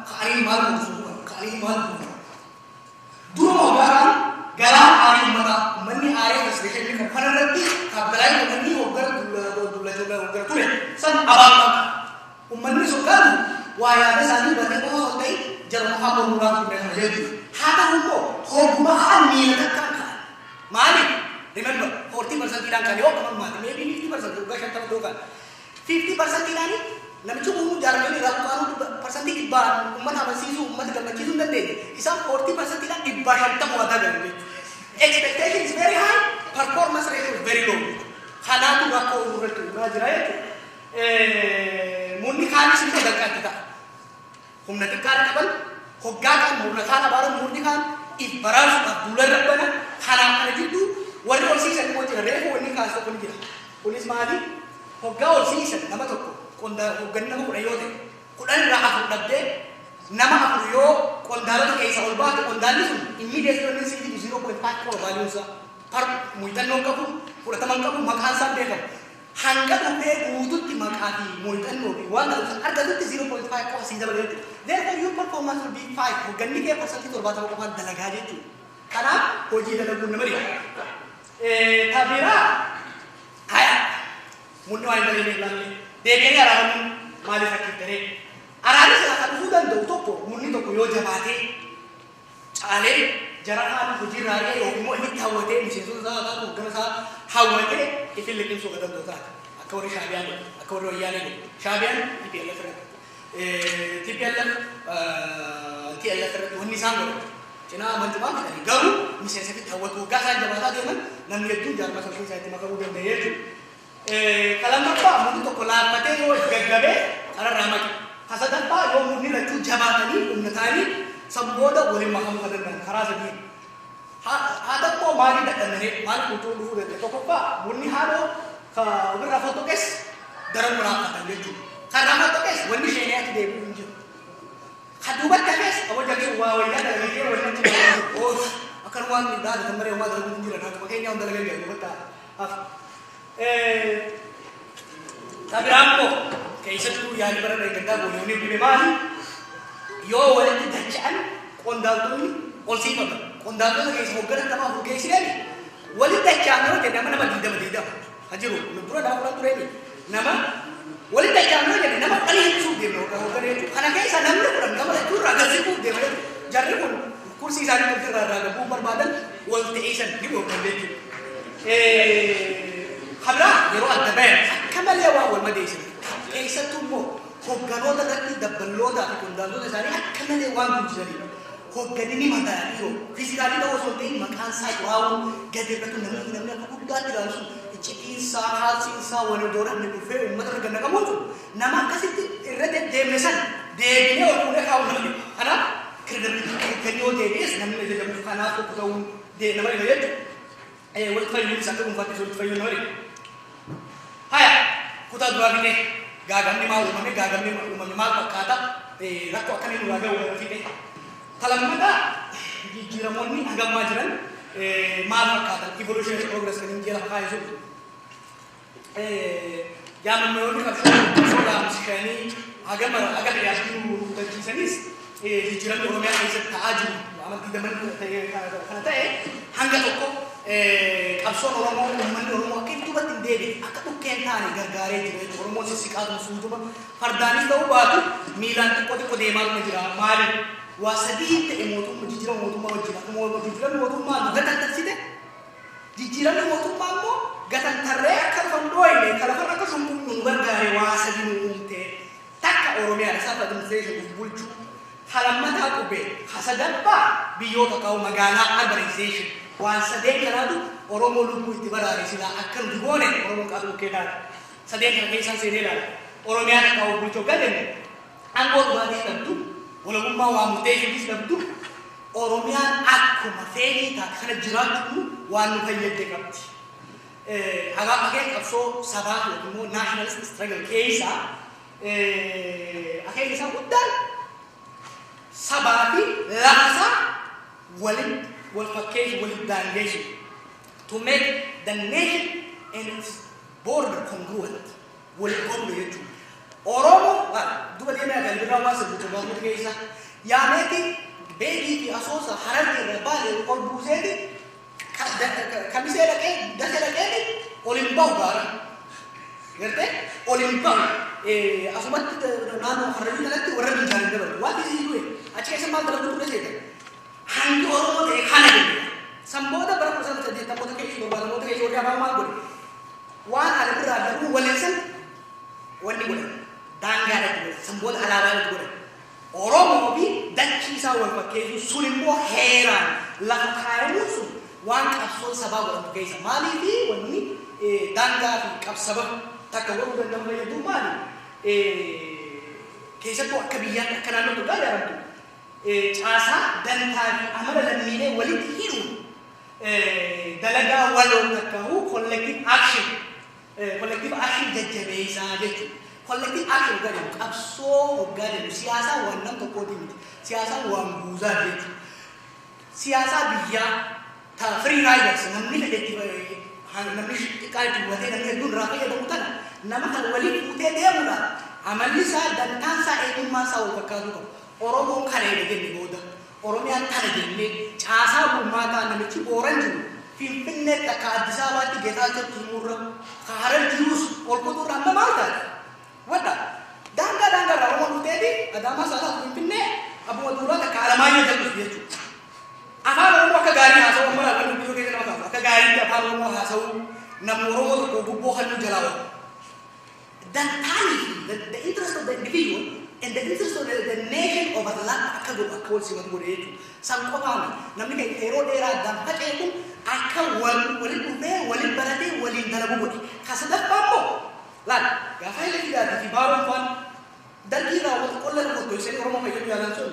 خارين مال مسوق خارين مال دون وقارن قرار عاري متا مني عاري تسبيحين لكم فنردي قبلين مني وقر دولا وقر توله سن أبغى ومني سكان ويا بساني بني ما هو تي جرم خبر مراد من هذا هذا هو ما أني لكان مالي remember 40% tidak kali oh kamu mati maybe 50% juga saya tahu kan 50% tidak ni namun cuma umur jalan ini lakukan persen tiba umat apa sih su umat kalau macam itu nanti kisah 40% tidak tiba yang tak muat ada ni expectation is very high performance rate is very low karena tu aku urut tu ngajar murni kami sih tu dekat kita nanti kan kapan hogakan murni kan baru murni kan ibarat bulan depan karena ada itu warri all season mo jira refu wani kaso kun jira pulis mali hogga all season nama tokko konda hogganna ko ayote kudan ra afu dabde nama afu yo kondara ke isa olba to kondali sun immediately on city 0.5 ko value sa par muitan no kapu pura tamang kapu makhan sa de kam hanga tambe udutti makati muitan no bi wala arga dutti 0.5 ko sida bale therefore your performance will be 5 hogganni ke percent to bata ko man dalaga jetu kana hoji dalagu namari tabira aya munno ay dali lagi dege ni aramu mali sakitare arani sa kadudan do topo munni to ko yo jabate chale jarahan hujira ya yo mo ni tawate mi sesu za ka ko gana sa hawate ifil lekin so gadan do ta akawri yani shabian ipiyalla fere tipiyalla tiyalla fere wonni sango Cina manjuma kita ni garu, misalnya kita awal tu gasan jabatan dia kan, nanti itu jangan masuk saya terima kasih dan dia tu. Kalau apa, mungkin tu kalau mati yo gagabe, karena ramai. Hasad apa, yo mungkin itu jabatan ni, umnatani, semboda boleh makam kaderan, karena sedih. Ada po mari datang ni, mari kutu dulu deh. Kau apa, mungkin haro, kalau berapa tu kes, dalam berapa tanda tu. Karena apa tu kes, wani seni aku deh punya. Hadubat kabes awal jadi uang ya dari dia orang itu oh akan uang ni dah kemarin uang dah kunjung nak pakai yang dah lagi dia betul tapi apa kaisa tu yang ni berada di kita boleh ni boleh mari yo wala kita cakap kondal tu ni polisi tu kondal tu kaisa hogan nama hogan sih ni wala kita cakap ni nama tidak hajiru nubura dah orang tu ni nama wala kita cakap ni nama kali itu dia hogan itu karena kaisa nama orang kamu itu raga sih dia jadi pun kursi sana itu raga bumbar badan wala teisen ni hogan dia خبرة يروح الدبان كمل يا واو المديسة كيس تومو هوجانو ده كذي دبلو ده يكون دالو ده زاري كمل يا واو مجزري هوجاني ما ده يو فيزيكالي ده وصل تين مكان سايد واو قدر بتو نمي أكو ده تلاشون إنسان خالص إنسان وندورة نبوفه ومدر كنا كموتو نما كسيت الرد ده مثلا ده بينه وكونه خاون نمي أنا كردر كنيو ده بيس نمي ده جم خانات كتاون ده نمي ده يجو والتفايل ساتو مفاتيح والتفايل نوري Haya, kuta dua ini gagam ni mau mal pakata rakwa kan ini raga udah ini. Kalau mana jiramon ni agam majaran mal pakata evolutionary progress kan ini jelas kaya itu. Jangan menurut kalau sudah misalnya agam ya itu tadi senis jiran orang yang bisa taaju amat tidak menurut karena teh hangga toko abson orang akin tu batin dede akak tu kentani gargare jiru orang sisi kalau suju bah pardani tahu batu milan tu kode mal menjira mal wasadi te emotu menjira emotu mau mal gatan tersite jijiran emotu mau gatan terre akal fandoi le kalau kan akak sumpung gargare wasadi mumte tak oromia rasa pada demonstration bulju halamata aku be hasadan pa biyo kau magana urbanization wan sadeng kanadu oromo lupu itibarari sila akan dugone oromo kadu kedan sadeng kan kaisan senela oromia kau buljo gaden angor badi tabdu wala umma wa muteji bis tabdu oromia akku mafeni ta kana jiratu wan fayyade kapti aga age kapso sabah mo nationalist struggle keisa age isa udan sabati lahasa walid والفكيش والدانجيشن to make the nation and its border congruent والقبل يجو Oromo duba deemee akan birraa waan sirriitu baafuu keessa yaameeti beekii fi asoosa hararri irra baay'ee ol buuseeti kamisee dhaqee dasee dhaqee olin bahu gaara gartee olin bahu asumatti naannoo hararri kanatti warra binjaan dabalu waan isii du'e achi keessa maal dalagu ture seetan hangi Oromoo ta'e kana jedhu samboota bara 1980 keessa barbaadamoota keessa warri afaan maal godhe waan ala birraa darbu waleessan wanni godhe daangaadhaatti godhe samboota alaabaadhaatti godhe Oromoo fi dachiisaa wal fakkeessu sun immoo heeraan lafa kaayamuun sun waan qabsoo sabaa godhamtu keessa maalii fi wanni daangaa fi qabsaba takka godhuu danda'u fayyadu maali keessattuu akka biyyaan akka naannoo tokko ijaaramtu caasaa dantaa fi amala lammiilee walitti hidhuun dalagaa waloo takkahu collective action jajjabeessaa jechuudha. Collective action jedhamu qabsoo hoggaa jedhu siyaasaa waan nam tokkooti miti siyaasaa waan buusaa jechuudha. Siyaasaa biyyaa ta free riders namni fedhetti namni xiqqaa itti bu'atee namni hedduun irraa fayyadamu tana nama kan waliin fuutee deemudha. Amalli isaa dantaan isaa eenyummaa isaa wal fakkaatu qabu. Oromoon kareedha jenne booda Oromiyaan tana jennee caasaa bulmaataa namichi booran jiru Finfinnee akka Addis Ababaatti Geetaachoo Timurra Harar jirus ol kutuurra amma maal taate? Wadda daangaa irraa Oromoon dhufteeti Adaamaa Saasaa Finfinnee abbuma duuraa takka Alamaayyoo jalluuf jechuudha. Afaan Oromoo akka gaarii haasa'uu amma lafa dubbisuu keessa nama kaasa akka gaariitti afaan Oromoo haasa'uu namni Oromoo tokko gubboo halluu jalaa wal. The interest of the individual and the interest of the nation overlap akka godhu akka wal simatu godhe jechuudha. San qofaami namni keenya yeroo dheeraa daanfacee kun akka waliin dhufee waliin baratee waliin dalagu godhe. Kasadaffaa immoo laal gaafa illee fidaatii fi baaroon faan dargii raawwatu qolla tokko isanii Oromoo fayyadu yaalan sun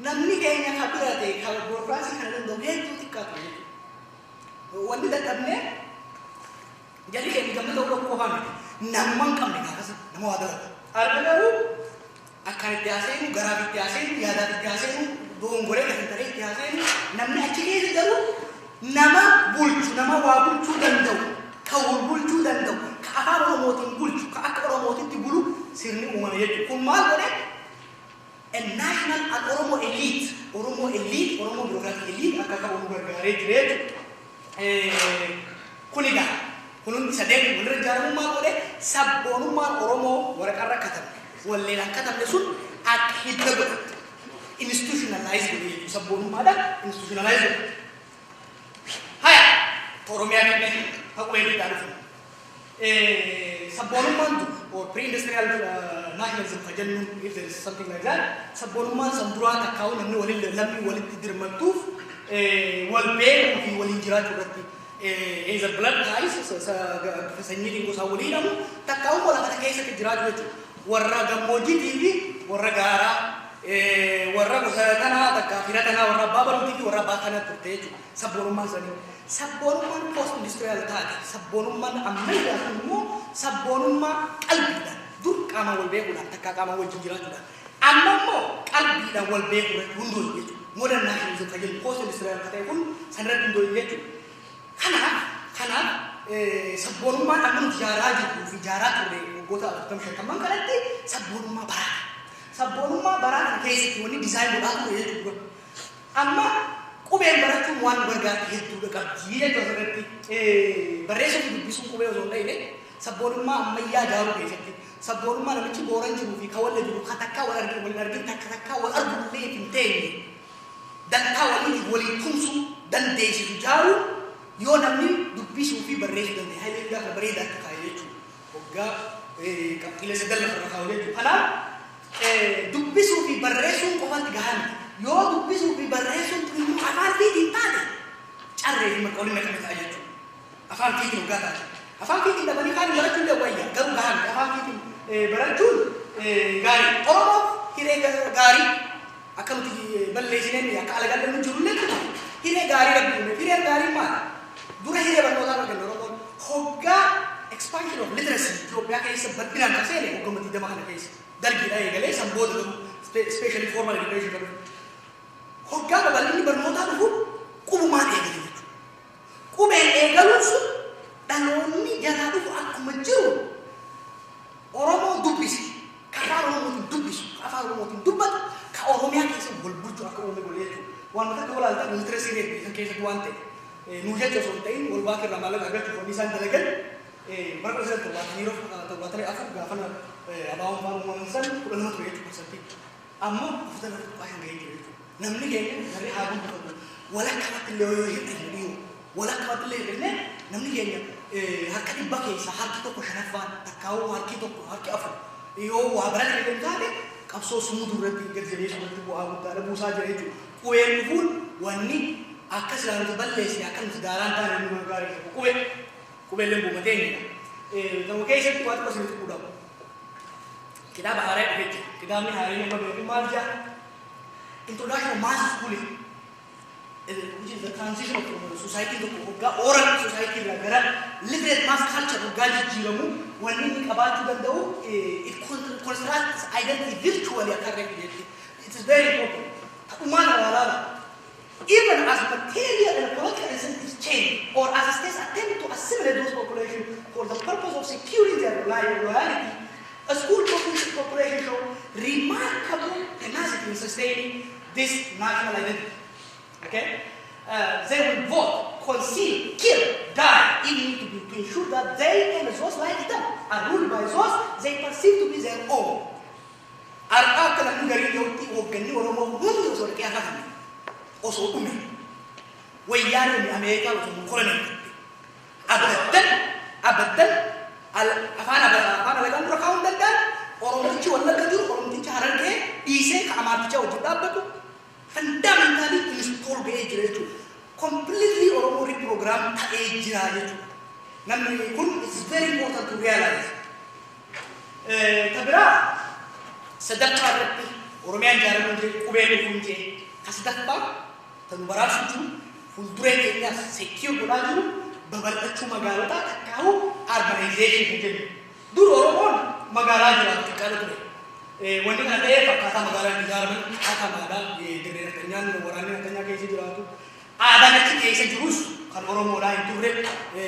namni keenya kan birate kan boorfaasii kana danda'u hedduu xiqqaatu jechuudha. Wanni dadhabnee jalli keenya gammata ta'uu qofaa miti. Namman qabne gaafasa nama waa dalatu. Arga garuu akkan itti haaseenu garaaf itti haaseenu yaadaaf itti haaseenu dongoree kan hin ta'e itti haaseenu namni achi keessa garuu nama bulchu nama waa bulchuu danda'u kan wal bulchuu danda'u kan afaan Oromootiin bulchu kan akka Oromootitti bulu sirni uumame jechuudha. Kun maal godhe a national and Oromo elite Oromo bureaucratic elite akka qabu gargaaree jira jechuudha. Kuni gaa kunun sadeen walirra ijaaramumaa godhe sabboonummaan Oromoo waraqaarra katabne walleelaan katabne sun akka hidda godhate institutionalize godhe jechuudha. Sabboonummaadhaan institutionalize godhe. Haya Oromiyaa kenne haqubee bittaa dhufu. Sabboonummaan or pre-industrial nationalism ka jennu if there is something like that sabboonummaan san duraa takkaa'u namni waliin lammi walitti dirmattuuf wal beekuu fi waliin jiraachuu irratti is a blood ties sanyiitiin gosaa waliin hamu takkaa'u wala kana keessatti jiraachuu jechuudha. Warra gammoojjiitii fi warra gaaraa warra gosa kanaa takka fira kanaa warra abbaa baluutii fi warra abbaa kanaa turte jechuudha. Sabboonummaan sanii sabboonummaan post industrial taate sabboonummaan ammayyaa kun immoo sabboonummaa qalbiidhaan dur qaama wal beekuudhaan takka qaama wajjin jiraachuudhaan amma immoo qalbiidhaan wal beekuudhaan hundooyu jechuudha. Modern nationalism kan jedhu post industrial ta'e kun sanirratti hundooyu jechuudha. Kanaaf sabboonummaan amma nuti ijaaraa jirru fi ijaaraa turre waggoota 45 kanatti sabboonummaa baraata. Sabboonummaa baraata keessatti wanni dizaayin godhaa ture jechuudha. Amma qubeen barachuun waan gargaaru hedduudha qabdi jechuudha asirratti barreessuu fi dubbisuun qubee osoo hin ta'ine sabboonummaa ammayyaa ijaaruu keessatti sabboonummaa namichi booran jiruu fi kan walla jiru kan takkaa wal argin takka wal argullee hin teenye dantaa waliin tumsuu dandeessisu ijaaruu yoo namni dubbisuu fi barreessuu danda'e haayilee gaafa bareedaa akka kaa'e jechuudha. Waggaa qabxiilee sagal lafarra kaa'u jechuudha. Kanaaf dubbisuu fi barreessuun qofatti gahaa miti. Yoo dubbisuu fi barreessuun immoo afaan fiitiin taate carree fi maqoolina kan ta'a jechuudha. Afaan fiitiin dhugaa taate. Afaan fiitiin dabanii kaan barachuun illee wayyaa garuu gahaa miti. Afaan fiitiin barachuun gaarii. Oromoof hiree gaarii akka nuti balleessineen akka alagaan nu jiru illee hiree gaarii rabbiin hiree gaarii maali? Dura hiree barnootaa arganna Oromoon hoggaa expansion of literacy Itoophiyaa keessa bal'inaan kan seene hoggamatti dama kana keessa dargiidha eegalee sanboota dhufu especially formal education kan dhufu. Hoggaa babal'inni barnootaa dhufu qubumaan eegale jechuudha. Qubeen eegaluun sun dhaloonni jalaa dhufu akkuma jiru Oromoo dubbisi afaan Oromootiin dubbisu afaan Oromootiin dubbatu ka Oromiyaa keessa wal bulchu akka uume godhe jechuudha. Waan mata dura laalta literacy rate kan keessatti waan ta'e nu jecha osoo hin ta'in wal baakii irraa maallaqa argachuuf wanni isaan dalagan bara kudha sagal torbaatamii afur gaafana abaawwan faan uumaman san 12 ture jechuudha parsantii. Amma afurtan irratti baay'een gahee jira jechuudha. Namni keenya garee haa guddifatu walakkamatti illee yoo hin dhageenyu walakkamatti illee hin namni keenya harka dhibba keessa harki tokko shanaffaan takkaawuu harki tokko harki afur yoo waa barate hin taane qabsoo sumuu duratti gad jedhee sumatti bu'aa guddaa buusaa jira jechuudha. Qubeen dhufuun wanni akka silaanota balleessi akka nuti daaraan taane nu gaarii tokko qubeelleen buumatee inni nama keessatti waan tokko sirriitti fuudhamu. Kitaaba haaraa dhufee jira. Kitaabni haaraa nama beeku maal jaa? Introduction of Mass Schooling, which is the transition of society to oral society gara literate mass culture of Gaji Jiramu, when we about to the it constructs identity virtually. It is very important. Even as material and political incentives change, or as states attempt to assimilate those populations for the purpose of securing their loyalty, a school population show remarkable tenacity in sustaining this national identity. Okay? They will vote, conceal, kill, die, even to ensure that they and those like them are ruled by those they perceive to be their own. Arka kana mugari yoti ogani oromo hundu so ke aka kami. Oso umi. Wayani ni America so koloni. Abadan al afana lagan rakaun dandan oromo ci wala kajur oromo ci haranke ise ka amati ci wajib dabatu fundamentally install be ejretu completely oromo reprogram ta ejrajetu namni kun it's very important to realize tabra sadaqta rabbi oromiyan jaramu je kubelu funje kasdaqta tanbarat suju fuldure kenya secure godaju babalchu magalata takau urbanization je dur oromon magala jira tikala ture wani kana te fakata magala jaramu aka magala dire kenyan warani kenya ke jiratu ada ke jirus kan oromo la inture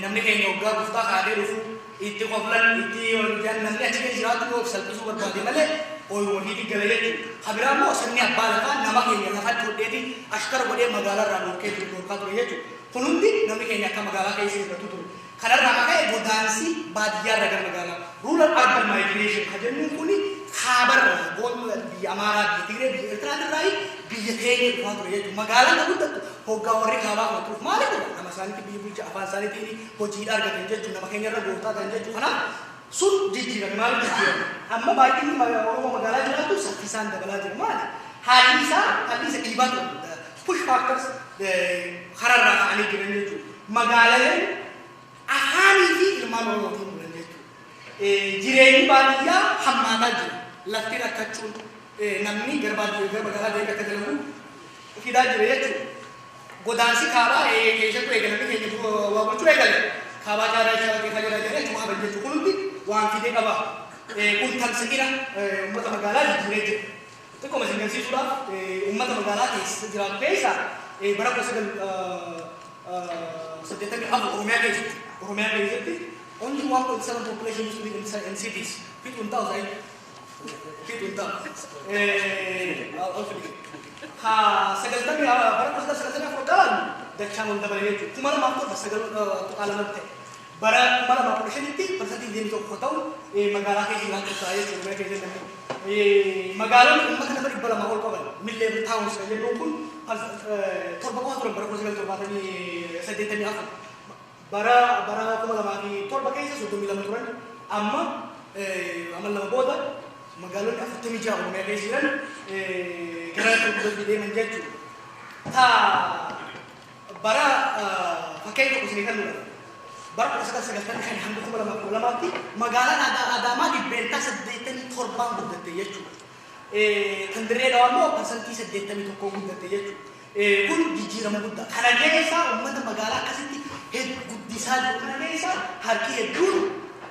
namne kenya ogga gufta khade rufu itti qoflan itti orjan namne ke jiratu ko salbisu barbade male oy wahidi galayetu khabiramo sanni abbala kan nama kenya na fatu dedi ashkar bode magala ramo ke dur ka to yetu kunundi namne kenya ka magala ke jiratu to kana rama ka godansi badiya raga magala rural urban migration khajennu kuni khabar bon bi amara bi tigre bi etra rai bi yete ko to yetu magala na gudda hogga warri khaba ko to male ko nama sani bi bulja afan sani tini ko jidar ga tenje nama kenya ra gota tenje kana sun jijjiga mal jijjiga amma bakin oromo magala jira tu sakisan dabala jira mal halisa ibadu push factors kharara ani jirane tu magala le ahani fi ilman oromo tu mulane tu jireni badiya hammata jira lafti rakachun namni garbadu magala de katalamu kida jire tu godansi khaba kesha tu egala ke ke wa bochu egala khaba jara jara ke khajara jare cuma banje tu kulbi waan fide qaba kuntan sakira ummata magala jire to ko masin gansi sura ummata magala ke jira pesa bara ko sagal sadeta ke abu oromia ke only 1.7 population used to live in cities fit unta ha sagal tami bara ko sagal tami afrodan dachan unda bale kumala makto sagal to alamate bara kumala population itti persati din to khotau magala ke jilan to saye churme ke jin magala ummat na bari bala mahol ko bal mille towns ke lokun torba ko bara ko sagal to batani sadeta ni afu bara kumala maki torba ke so to milam turan amma amal na boda magala ni afu tumi jaw me ke jilan gara to do de manjatu ta bara pakai ko sini kan bara ko sagal kan hamdu ko lama ti magala ada ma di benta sedeten korban budate yechu tandre dawamo persanti sedeten to ko budate yechu kun jijira mudda kana keessa ummata magala kasiti hed guddisa kana keessa harki hedun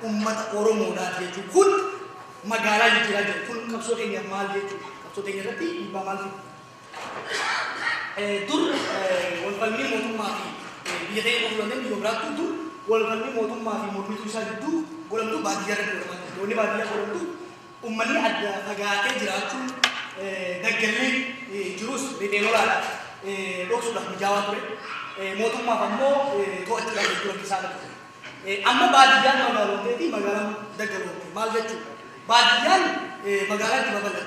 ummata oromo da yechu kun magala jijira kun kapso kenya mal yechu kapso kenya rati ba mal dur wal qalmi motumma fi biyate ko london yo bratu dur wal qalmi motumma fi motu sa du golam tu badiya ko doni badiya ko tu ummanni adda fagaatee jiraachuun daggallee jirus ribeelolaadha. Dhoksuudhaaf mijaawaa ture. Mootummaaf ammoo to'achuudhaaf hedduu rakkisaadha ture. Amma baadiyyaan magaalooteetii magaalaan daggaloomte maal jechuudha? Baadiyyaan magaalaa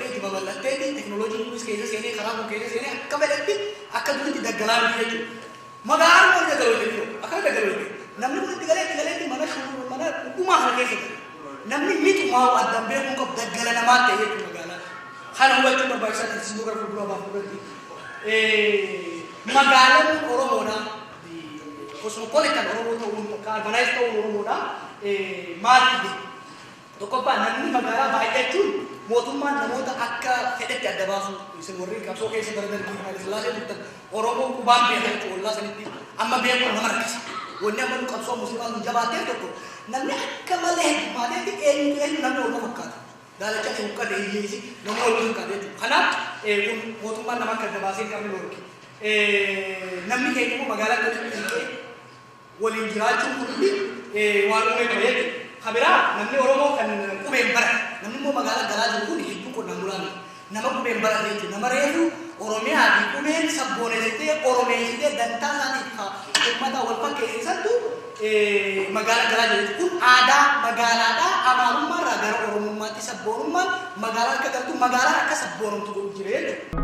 itti babal'attee teknooloojiin kunis keessa seenee karaa kun keessa seenee akka fedhetti akka duritti daggalaa miti jechuudha. Magaalaan wal daggaloomte akka daggaloomte namni kun itti galee mana dhugumaa kana keessa jira. Namni mitumaa addaan beekuun qabu daggala namaa ta'e jechuudha magaalaa. Kana hubachuun barbaachisaa taasisuu gara fuulduraa baafurratti. Magaalaan Oromoodhaa cosmopolitan Oromoo ta'uun urbanized ta'uun Oromoodhaa maal fide? Tokkoffaa namni magaalaa baay'achuun mootummaan namoota akka fedhetti adda baasu isin warri qabsoo keessa darbanii Haayile Sillaasee turtan Oromoon qubaan beekaa jechuudha ollaa sanitti amma beekuun nama rakkisa. Wanni amma qabsoo musliimaa kun jabaatee tokko namni akka malee maatii eenyu namni wal fakkaata. Daalacha ta'uu qaba hiyyeessi namni wal fakkaata jechuudha. Kanaaf kun mootummaan nama akka adda baasee hin qabne lorki. Namni keenya immoo magaalaa keessatti waliin jiraachuun hundi waan uumee qaba jechuudha. Kabiraa namni Oromoo kan qubeen bara namni immoo magaalaa galaa jiru kun hedduu qonnaan bulaan nama qubeen bara jechuudha. Nama reefu Oromiyaa fi qubeen sabboonessitee Oromeessitee dantaa isaaniif uummata wal fakkeessisattu magaalaa galaa jiru. Kun aadaa magaalaadhaa amaarummaa irraa gara Oromummaatti sabboonummaan magaalaa akka galtu magaalaa akka sabboonumtu godhu jira jechuudha.